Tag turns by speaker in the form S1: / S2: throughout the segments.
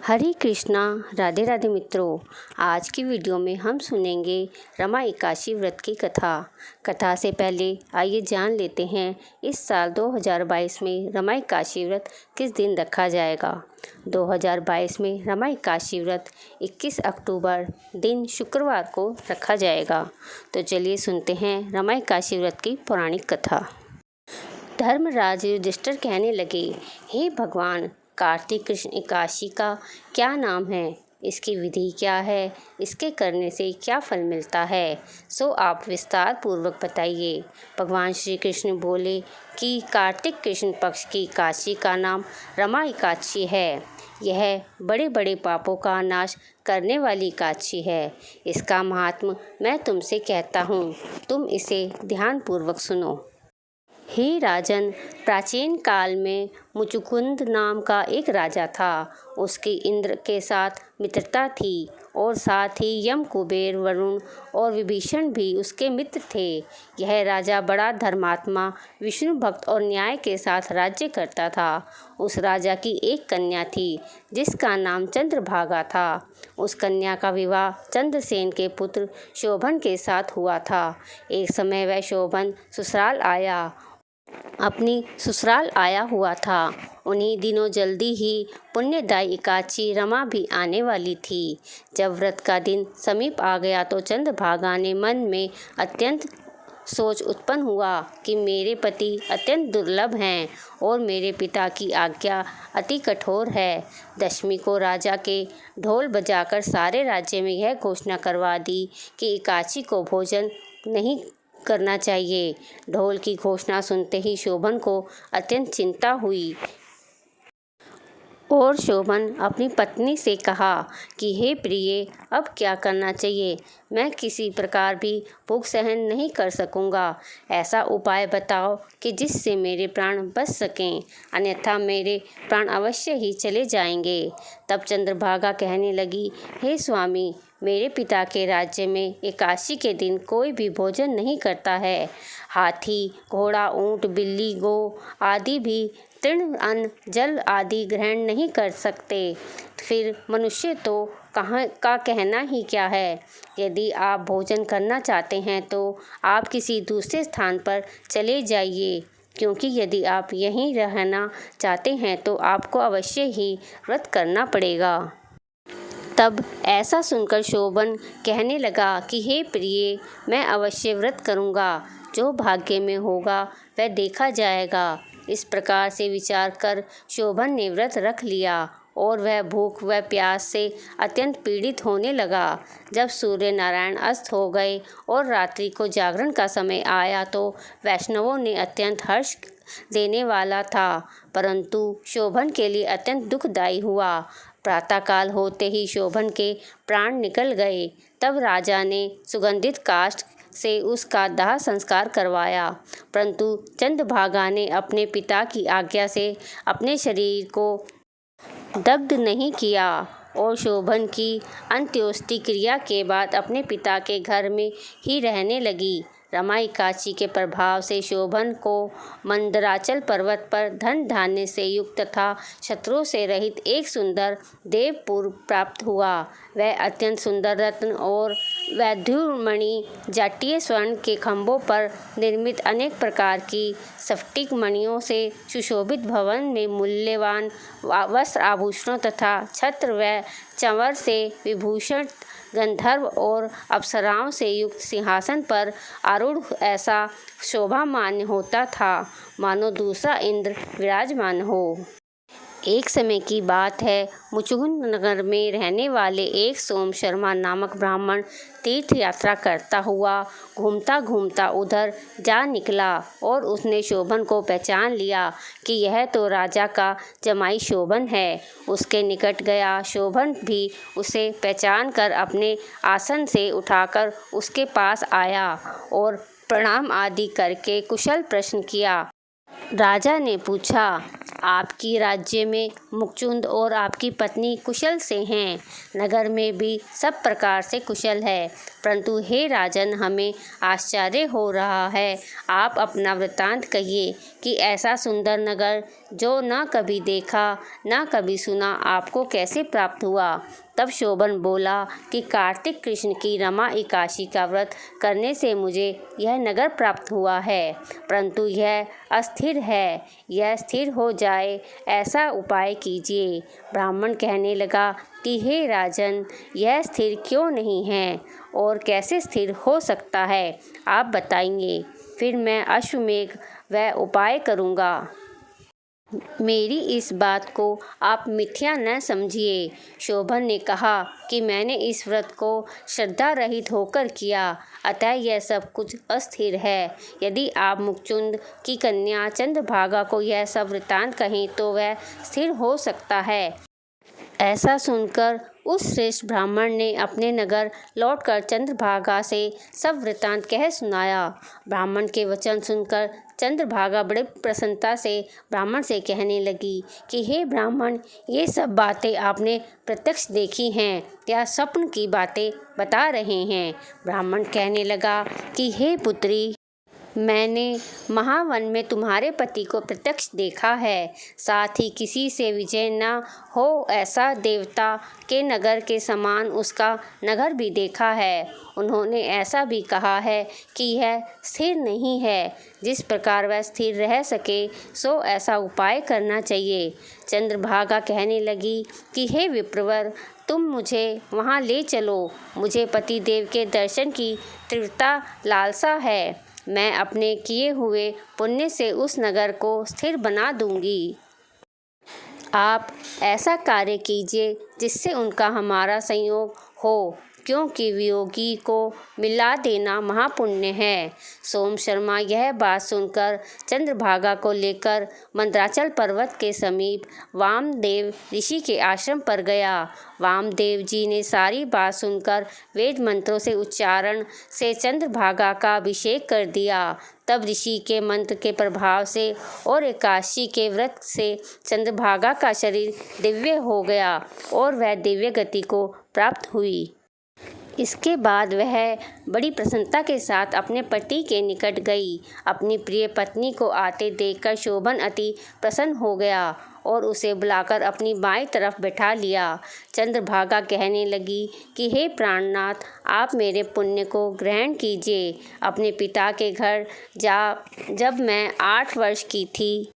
S1: हरे कृष्णा। राधे राधे मित्रों, आज की वीडियो में हम सुनेंगे रमा एकादशी व्रत की कथा से पहले आइए जान लेते हैं इस साल 2022 में रमा एकादशी व्रत किस दिन रखा जाएगा। 2022 में रमा एकादशी व्रत 21 अक्टूबर दिन शुक्रवार को रखा जाएगा। तो चलिए सुनते हैं रमा एकादशी व्रत की पौराणिक कथा। धर्मराज युधिष्ठिर कहने लगे, हे भगवान, कार्तिक कृष्ण एकादशी का क्या नाम है, इसकी विधि क्या है, इसके करने से क्या फल मिलता है, सो आप विस्तार पूर्वक बताइए। भगवान श्री कृष्ण बोले कि कार्तिक कृष्ण पक्ष की एकादशी का नाम रमा एकादशी है। यह बड़े बड़े पापों का नाश करने वाली एकादशी है। इसका महात्म्य मैं तुमसे कहता हूँ, तुम इसे ध्यानपूर्वक सुनो। हे राजन, प्राचीन काल में मुचुकुंद नाम का एक राजा था। उसकी इंद्र के साथ मित्रता थी और साथ ही यम, कुबेर, वरुण और विभीषण भी उसके मित्र थे। यह राजा बड़ा धर्मात्मा, विष्णु भक्त और न्याय के साथ राज्य करता था। उस राजा की एक कन्या थी जिसका नाम चंद्रभागा था। उस कन्या का विवाह चंद्रसेन के पुत्र शोभन के साथ हुआ था। एक समय वह शोभन अपनी ससुराल आया हुआ था। उन्हीं दिनों जल्दी ही पुण्यदायी एकादशी रमा भी आने वाली थी। जब व्रत का दिन समीप आ गया तो चंद्रभागा ने मन में अत्यंत सोच उत्पन्न हुआ कि मेरे पति अत्यंत दुर्लभ हैं और मेरे पिता की आज्ञा अति कठोर है। दशमी को राजा के ढोल बजाकर सारे राज्य में यह घोषणा करवा दी कि एकादशी को भोजन नहीं करना चाहिए। ढोल की घोषणा सुनते ही शोभन को अत्यंत चिंता हुई और शोभन अपनी पत्नी से कहा कि हे प्रिय, अब क्या करना चाहिए। मैं किसी प्रकार भी भूख सहन नहीं कर सकूंगा। ऐसा उपाय बताओ कि जिससे मेरे प्राण बच सकें, अन्यथा मेरे प्राण अवश्य ही चले जाएंगे। तब चंद्रभागा कहने लगी, हे स्वामी, मेरे पिता के राज्य में एकादशी के दिन कोई भी भोजन नहीं करता है। हाथी, घोड़ा, ऊंट, बिल्ली, गौ आदि भी तृण, अन्न, जल आदि ग्रहण नहीं कर सकते। फिर मनुष्य तो कहाँ का कहना ही क्या है। यदि आप भोजन करना चाहते हैं तो आप किसी दूसरे स्थान पर चले जाइए, क्योंकि यदि आप यहीं रहना चाहते हैं तो आपको अवश्य ही व्रत करना पड़ेगा। तब ऐसा सुनकर शोभन कहने लगा कि हे प्रिय, मैं अवश्य व्रत करूँगा। जो भाग्य में होगा वह देखा जाएगा। इस प्रकार से विचार कर शोभन ने व्रत रख लिया और वह भूख व प्यास से अत्यंत पीड़ित होने लगा। जब सूर्य नारायण अस्त हो गए और रात्रि को जागरण का समय आया तो वैष्णवों ने अत्यंत हर्ष देने वाला था, परंतु शोभन के लिए अत्यंत दुखदायी हुआ। प्रातःकाल होते ही शोभन के प्राण निकल गए। तब राजा ने सुगंधित काष्ठ से उसका दाह संस्कार करवाया, परंतु चंद्रभागा ने अपने पिता की आज्ञा से अपने शरीर को दग्ध नहीं किया और शोभन की अंत्योष्टि क्रिया के बाद अपने पिता के घर में ही रहने लगी। रमा एकादशी के प्रभाव से शोभन को मंदराचल पर्वत पर धन धान्य से युक्त तथा शत्रुओं से रहित एक सुंदर देवपुर प्राप्त हुआ। वह अत्यंत सुंदर रत्न और वैदुर्मणि, जाटीय स्वर्ण के खंभों पर निर्मित अनेक प्रकार की स्फटिक मणियों से सुशोभित भवन में मूल्यवान वस्त्र आभूषणों तथा छत्र व चंवर से विभूषण गंधर्व और अप्सराओं से युक्त सिंहासन पर आरूढ़ ऐसा शोभामान्य होता था, मानो दूसरा इंद्र विराजमान हो। एक समय की बात है, मुचुकुंद नगर में रहने वाले एक सोम शर्मा नामक ब्राह्मण तीर्थ यात्रा करता हुआ घूमता घूमता उधर जा निकला और उसने शोभन को पहचान लिया कि यह तो राजा का जमाई शोभन है। उसके निकट गया। शोभन भी उसे पहचान कर अपने आसन से उठाकर उसके पास आया और प्रणाम आदि करके कुशल प्रश्न किया। राजा ने पूछा, आपकी राज्य में मुक्चुंद और आपकी पत्नी कुशल से हैं। नगर में भी सब प्रकार से कुशल है, परंतु हे राजन, हमें आश्चर्य हो रहा है। आप अपना वृत्तांत कहिए कि ऐसा सुंदर नगर जो न कभी देखा न कभी सुना, आपको कैसे प्राप्त हुआ। तब शोभन बोला कि कार्तिक कृष्ण की रमा एकादशी का व्रत करने से मुझे यह नगर प्राप्त हुआ है, परंतु यह अस्थिर है। यह स्थिर हो जाए ऐसा उपाय कीजिए। ब्राह्मण कहने लगा कि हे राजन, यह स्थिर क्यों नहीं है और कैसे स्थिर हो सकता है, आप बताएंगे, फिर मैं अश्वमेघ वह उपाय करूँगा। मेरी इस बात को आप मिथ्या न समझिए। शोभन ने कहा कि मैंने इस व्रत को श्रद्धा रहित होकर किया, अतः यह सब कुछ अस्थिर है। यदि आप मुक्चुंद की कन्या चंद्रभागा को यह सब वृत्तांत कहें तो वह स्थिर हो सकता है। ऐसा सुनकर उस श्रेष्ठ ब्राह्मण ने अपने नगर लौटकर चंद्रभागा से सब वृत्तांत कह सुनाया। ब्राह्मण के वचन सुनकर चंद्रभागा बड़े प्रसन्नता से ब्राह्मण से कहने लगी कि हे ब्राह्मण, ये सब बातें आपने प्रत्यक्ष देखी हैं या स्वप्न की बातें बता रहे हैं। ब्राह्मण कहने लगा कि हे पुत्री, मैंने महावन में तुम्हारे पति को प्रत्यक्ष देखा है, साथ ही किसी से विजय न हो ऐसा देवता के नगर के समान उसका नगर भी देखा है। उन्होंने ऐसा भी कहा है कि यह स्थिर नहीं है। जिस प्रकार वह स्थिर रह सके सो ऐसा उपाय करना चाहिए। चंद्रभागा कहने लगी कि हे विप्रवर, तुम मुझे वहाँ ले चलो। मुझे पतिदेव के दर्शन की तीव्रता लालसा है। मैं अपने किए हुए पुण्य से उस नगर को स्थिर बना दूंगी। आप ऐसा कार्य कीजिए जिससे उनका हमारा संयोग हो, क्योंकि वियोगी को मिला देना महापुण्य है। सोम शर्मा यह बात सुनकर चंद्रभागा को लेकर मंदराचल पर्वत के समीप वामदेव ऋषि के आश्रम पर गया। वामदेव जी ने सारी बात सुनकर वेद मंत्रों से उच्चारण से चंद्रभागा का अभिषेक कर दिया। तब ऋषि के मंत्र के प्रभाव से और एकादशी के व्रत से चंद्रभागा का शरीर दिव्य हो गया और वह दिव्य गति को प्राप्त हुई। इसके बाद वह बड़ी प्रसन्नता के साथ अपने पति के निकट गई। अपनी प्रिय पत्नी को आते देखकर शोभन अति प्रसन्न हो गया और उसे बुलाकर अपनी बाईं तरफ बैठा लिया। चंद्रभागा कहने लगी कि हे प्राणनाथ, आप मेरे पुण्य को ग्रहण कीजिए। अपने पिता के घर जब मैं 8 वर्ष की थी,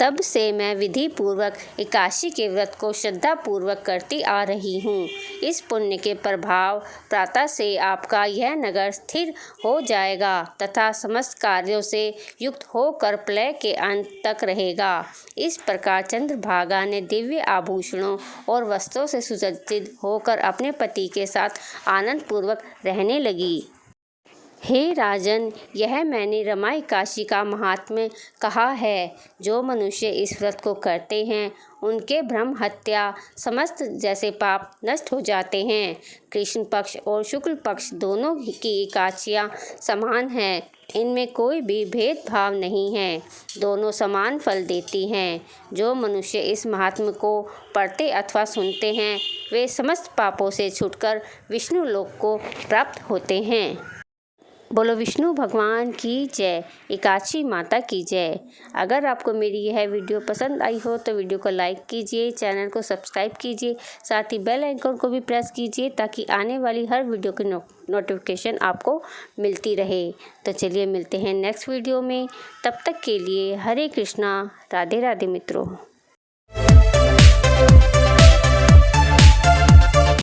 S1: तब से मैं विधि पूर्वक एकादशी के व्रत को श्रद्धा पूर्वक करती आ रही हूँ। इस पुण्य के प्रभाव प्रातः से आपका यह नगर स्थिर हो जाएगा तथा समस्त कार्यों से युक्त होकर प्रलय के अंत तक रहेगा। इस प्रकार चंद्रभागा ने दिव्य आभूषणों और वस्त्रों से सुसज्जित होकर अपने पति के साथ आनंद पूर्वक रहने लगी। हे राजन, यह मैंने रमा एकादशी का महात्म्य कहा है। जो मनुष्य इस व्रत को करते हैं उनके ब्रह्म हत्या समस्त जैसे पाप नष्ट हो जाते हैं। कृष्ण पक्ष और शुक्ल पक्ष दोनों की एकादशियाँ समान हैं। इनमें कोई भी भेदभाव नहीं है, दोनों समान फल देती हैं। जो मनुष्य इस महात्म्य को पढ़ते अथवा सुनते हैं वे समस्त पापों से छूटकर विष्णु लोक को प्राप्त होते हैं। बोलो विष्णु भगवान की जय, एकादशी माता की जय। अगर आपको मेरी यह वीडियो पसंद आई हो तो वीडियो को लाइक कीजिए, चैनल को सब्सक्राइब कीजिए, साथ ही बेल आइकन को भी प्रेस कीजिए ताकि आने वाली हर वीडियो की नोटिफिकेशन आपको मिलती रहे। तो चलिए मिलते हैं नेक्स्ट वीडियो में, तब तक के लिए हरे कृष्णा, राधे राधे मित्रों।